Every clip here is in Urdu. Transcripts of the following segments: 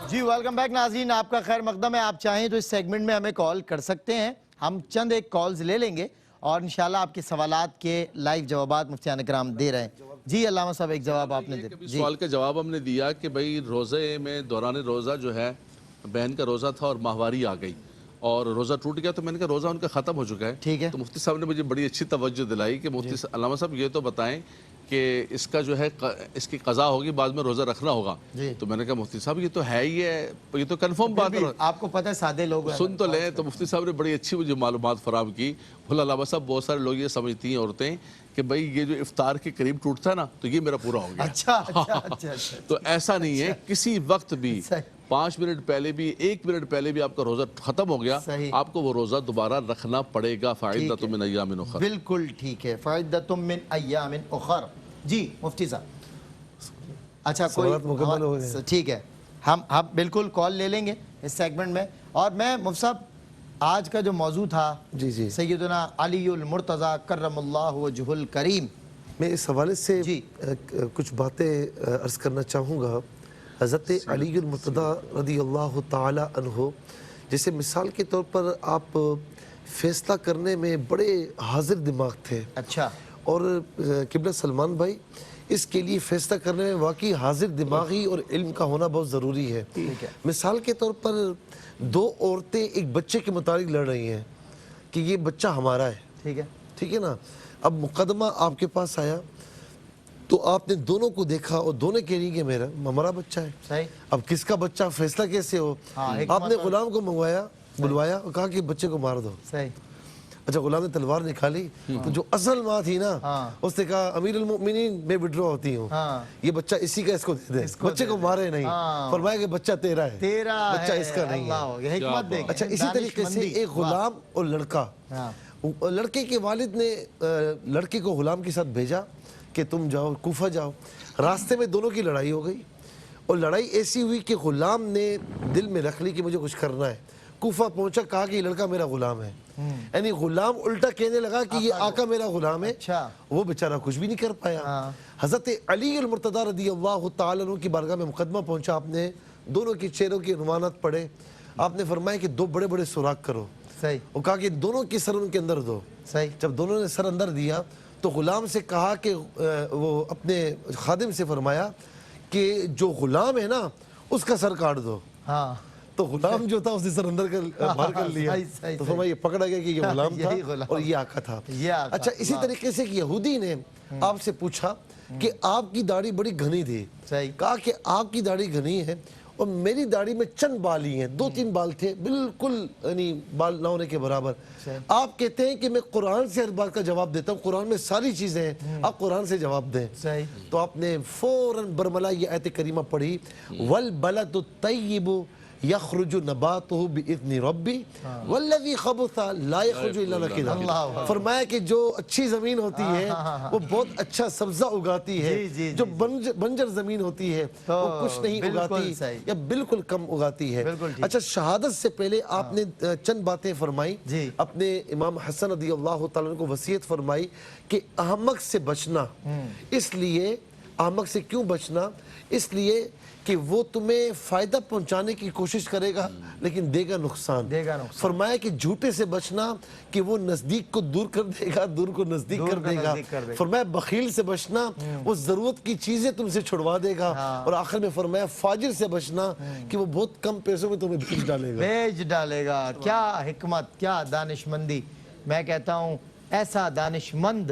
جی ویلکم بیک ناظرین، آپ کا خیر مقدم ہے۔ آپ چاہیں تو اس سیگمنٹ میں ہمیں کال کر سکتے ہیں، ہم چند ایک کالز لے لیں گے اور انشاءاللہ آپ کے سوالات کے لائیو جوابات مفتیان اکرام دے رہے ہیں۔ جی علامہ صاحب ایک جواب آپ نے دیا۔ سوال کا جواب ہم نے دیا کہ بھئی روزے میں دوران روزہ جو ہے بہن کا روزہ تھا اور ماہواری آ گئی اور روزہ ٹوٹ گیا، تو میں نے کہا روزہ ان کا ختم ہو چکا ہے۔ ٹھیک ہے، تو مفتی صاحب نے مجھے بڑی اچھی توجہ دلائی کہ مفتی علامہ صاحب یہ تو بتائیں کہ اس کا جو ہے اس کی قضا ہوگی، بعد میں روزہ رکھنا ہوگا۔ تو میں نے کہا مفتی صاحب یہ تو ہے ہی ہے، یہ تو کنفرم بات ہے، آپ کو پتہ ہے سادے لوگ سن تو لیں۔ تو مفتی صاحب نے بڑی اچھی مجھے معلومات فراہم کی۔ بولا علامہ صاحب بہت سارے لوگ یہ سمجھتی ہیں عورتیں کہ بھئی یہ جو افطار کے قریب ٹوٹتا ہے نا تو یہ میرا پورا ہو گیا۔ اچھا تو ایسا نہیں ہے، کسی وقت بھی 5 منٹ پہلے بھی 1 منٹ پہلے بھی آپ کا روزہ ختم ہو گیا، آپ کو وہ روزہ دوبارہ رکھنا پڑے گا۔ فَعِدَّةٌ مِّنْ أَيَّامٍ أُخَرَ، بالکل ٹھیک ہے، فَعِدَّةٌ مِّنْ أَيَّامٍ أُخَرَ۔ جی مفتی صاحب، اچھا کوئی مکمل ہو گئے، ٹھیک ہے، ہم بالکل کال لے لیں گے اس سیگمنٹ میں۔ اور میں مفتی صاحب آج کا جو موضوع تھا سیدنا علی المرتضیٰ کرم اللہ وجہ الکریم، میں اس حوالے سے کچھ باتیں عرض کرنا چاہوں گا۔ حضرت علی المرتضیٰ رضی اللہ تعالی عنہ جیسے مثال کے طور پر آپ فیصلہ کرنے میں بڑے حاضر دماغ تھے، اچھا، اور قبلہ سلمان بھائی اس کے لیے فیصلہ کرنے میں واقعی حاضر دماغی اور علم کا ہونا بہت ضروری ہے۔ مثال کے طور پر 2 عورتیں ایک بچے کے متعلق لڑ رہی ہیں کہ یہ بچہ ہمارا ہے، ٹھیک ہے نا۔ اب مقدمہ آپ کے پاس آیا تو آپ نے دونوں کو دیکھا اور دونوں کہہ رہی کہ میرا ہمارا بچہ ہے۔ اب کس کا بچہ فیصلہ کیسے ہو؟ آپ نے غلام کو بلوایا اور کہا کہ بچے کو مار دو۔ اچھا غلام نے تلوار نکالی تو جو اصل ماں تھی نا اس نے کہا امیر المؤمنین میں وڈرا ہوتی ہوں، یہ بچہ اسی کا اس کو دے دے، بچے کو مارے نہیں، فرمایا کہ بچہ تیرا ہے، بچہ اس کا نہیں ہے۔ اچھا اسی طریقے سے ایک غلام اور لڑکا، لڑکے کے والد نے لڑکے کو غلام کے ساتھ بھیجا کہ تم جاؤ کوفہ جاؤ، راستے میں دونوں کی لڑائی ہو گئی اور لڑائی ایسی ہوئی کہ غلام نے دل میں رکھ لی کہ مجھے کچھ کرنا ہے، کوفہ پہنچا، کہا کہ یہ لڑکا میرا غلام ہے، یعنی غلام الٹا کہنے لگا کہ یہ آقا میرا غلام ہے، وہ بیچارہ کچھ بھی نہیں کر پایا۔ حضرت علی المرتضیٰ رضی اللہ تعالیٰ عنہ کی بارگاہ میں مقدمہ پہنچا، آپ نے دونوں کے چہروں کے عنوانات پڑھے، آپ نے فرمایا کہ 2 بڑے بڑے سوراخ کرو، وہ کہا کہ دونوں کی سر ان کے اندر دو۔ جب دونوں نے سر اندر دیا تو غلام سے کہا کہ وہ اپنے خادم سے فرمایا کہ جو غلام ہے نا اس کا سر کاٹ دو۔ تو غلام جو تھا اس نے سر اندر باہر کر لیا، تو فرمایا یہ پکڑا گیا کہ یہ غلام تھا اور یہ آقا تھا۔ اچھا اسی طریقے سے ایک یہودی نے آپ سے پوچھا کہ آپ کی داڑھی بڑی گھنی تھی، کہا کہ آپ کی داڑھی گھنی ہے اور میری داڑھی میں چند بال ہی ہیں، 2-3 بال تھے، بالکل یعنی بال نہ ہونے کے برابر۔ آپ کہتے ہیں کہ میں قرآن سے ہر بات کا جواب دیتا ہوں، قرآن میں ساری چیزیں ہیں، آپ قرآن سے جواب دیں۔ تو آپ نے فوراً برملا یہ آیت کریمہ پڑھی، وَالْبَلَدُ الطَّيِّبُ يخرج نباته بإذن ربی والذی خبث لا يخرج الا نکدا۔ فرمایا کہ جو اچھی زمین ہوتی ہے وہ بہت اچھا سبزہ اگاتی ہے، جو بنجر زمین ہوتی ہے وہ کچھ نہیں اگاتی یا بالکل کم اگاتی ہے۔ اچھا شہادت سے پہلے آپ نے چند باتیں فرمائی، اپنے امام حسن رضی اللہ تعالیٰ کو وصیت فرمائی کہ احمق سے بچنا، اس لیے احمق سے کیوں بچنا؟ اس لیے کہ وہ تمہیں فائدہ پہنچانے کی کوشش کرے گا لیکن دے گا نقصان۔ فرمایا کہ جھوٹے سے بچنا کہ وہ نزدیک کو دور کر دے گا، دور کو نزدیک کر دے گا۔ فرمایا بخیل سے بچنا، وہ ضرورت کی چیزیں تم سے چھڑوا دے گا۔ اور آخر میں فرمایا فاجر سے بچنا کہ وہ بہت کم پیسوں میں تمہیں بھیج ڈالے گا۔ کیا حکمت، کیا دانشمندی! میں کہتا ہوں ایسا دانشمند،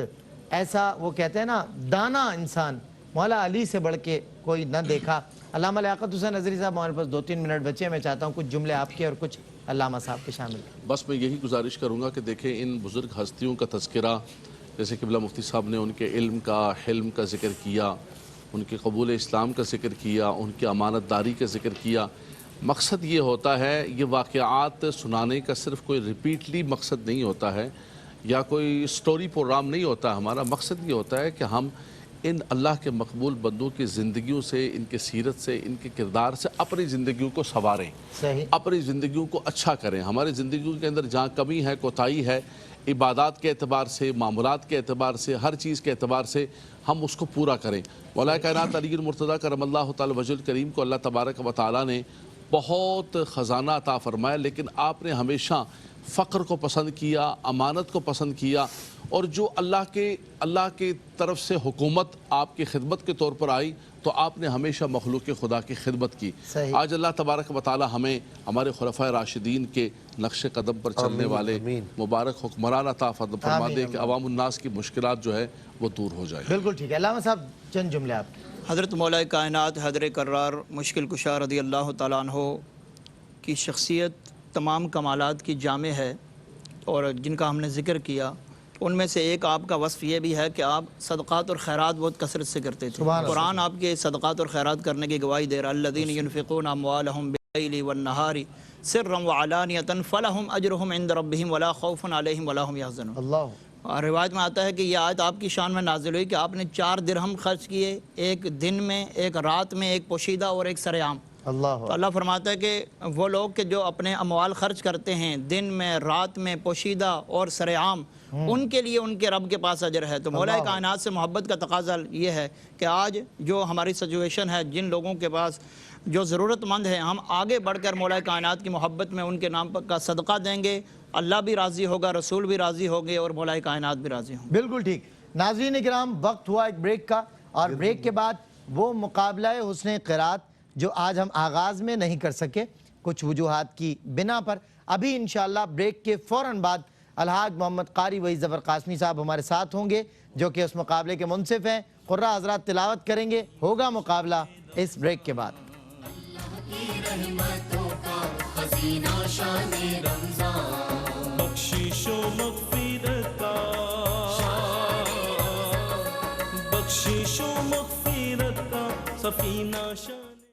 ایسا وہ کہتے ہیں نا دانا انسان مولا علی سے بڑھ کے کوئی نہ دیکھا۔ علامہ لیاقت حسین نظری صاحب ہمارے پاس 2-3 منٹ بچے ہیں، میں چاہتا ہوں کچھ جملے آپ کے اور کچھ علامہ صاحب کے شامل۔ بس میں یہی گزارش کروں گا کہ دیکھیں ان بزرگ ہستیوں کا تذکرہ، جیسے قبلہ مفتی صاحب نے ان کے علم کا، حلم کا ذکر کیا، ان کے قبول اسلام کا ذکر کیا، ان کی امانت داری کا ذکر کیا۔ مقصد یہ ہوتا ہے، یہ واقعات سنانے کا صرف کوئی ریپیٹلی مقصد نہیں ہوتا ہے یا کوئی سٹوری پروگرام نہیں ہوتا، ہمارا مقصد یہ ہوتا ہے کہ ہم ان اللہ کے مقبول بندوں کی زندگیوں سے، ان کے سیرت سے، ان کے کردار سے اپنی زندگیوں کو سنواریں، صحیح، اپنی زندگیوں کو اچھا کریں. ہماری زندگیوں کے اندر جہاں کمی ہے، کوتاہی ہے، عبادات کے اعتبار سے، معاملات کے اعتبار سے، ہر چیز کے اعتبار سے ہم اس کو پورا کریں. مولا کائنات علی المرتضیٰ کرم اللہ تعالی وجہ الکریم کو اللہ تبارک و تعالی نے بہت خزانہ عطا فرمایا، لیکن آپ نے ہمیشہ فقر کو پسند کیا، امانت کو پسند کیا، اور جو اللہ کے طرف سے حکومت آپ کی خدمت کے طور پر آئی تو آپ نے ہمیشہ مخلوق خدا کی خدمت کی. صحیح. آج اللہ تبارک و تعالی ہمیں ہمارے خلفائے راشدین کے نقش قدم پر چلنے والے مبارک حکمران عطا فرما دے کہ عوام الناس کی مشکلات جو ہے وہ دور ہو جائے. بالکل ٹھیک ہے. علامہ صاحب چند جملے آپ کے. حضرت مولا کائنات حیدر کرار مشکل کشا رضی اللہ تعالیٰ عنہ کی شخصیت تمام کمالات کی جامع ہے، اور جن کا ہم نے ذکر کیا ان میں سے ایک آپ کا وصف یہ بھی ہے کہ آپ صدقات اور خیرات بہت کثرت سے کرتے تھے. قرآن آپ کے صدقات اور خیرات کرنے کی گواہی دے رہا، الذین ينفقون اموالهم باللیل والنہار سرا وعلانیۃ فلہم اجرہم عند ربہم ولا خوف علیہم ولا ہم یحزنون. اللہ. اور روایت میں آتا ہے کہ یہ آیت آپ کی شان میں نازل ہوئی کہ آپ نے 4 درہم خرچ کیے، ایک دن میں، ایک رات میں، ایک پوشیدہ اور ایک سرعام. اللہ. تو اللہ فرماتا ہے کہ وہ لوگ کہ جو اپنے اموال خرچ کرتے ہیں دن میں، رات میں، پوشیدہ اور سرعام، ان کے لیے ان کے رب کے پاس اجر ہے. تو مولا کائنات سے محبت کا تقاضا یہ ہے کہ آج جو ہماری سچویشن ہے، جن لوگوں کے پاس جو ضرورت مند ہیں، ہم آگے بڑھ کر مولا کائنات کی محبت میں ان کے نام کا صدقہ دیں گے. اللہ بھی راضی ہوگا، رسول بھی راضی ہوگے، اور مولا کائنات بھی راضی ہوں. بالکل ٹھیک. ناظرین کرام، وقت ہوا ایک بریک کا، اور بریک کے بعد وہ مقابلہ حسن قرات جو آج ہم آغاز میں نہیں کر سکے کچھ وجوہات کی بنا پر، ابھی انشاءاللہ بریک کے فوراً بعد الحاج محمد قاری وحید ظفر قاسمی صاحب ہمارے ساتھ ہوں گے، جو کہ اس مقابلے کے منصف ہیں. قرہ حضرات تلاوت کریں گے. ہوگا مقابلہ اس بریک کے بعد. بخشش و مغفرت کا، بخشش و مغفرت کا سفینہ شان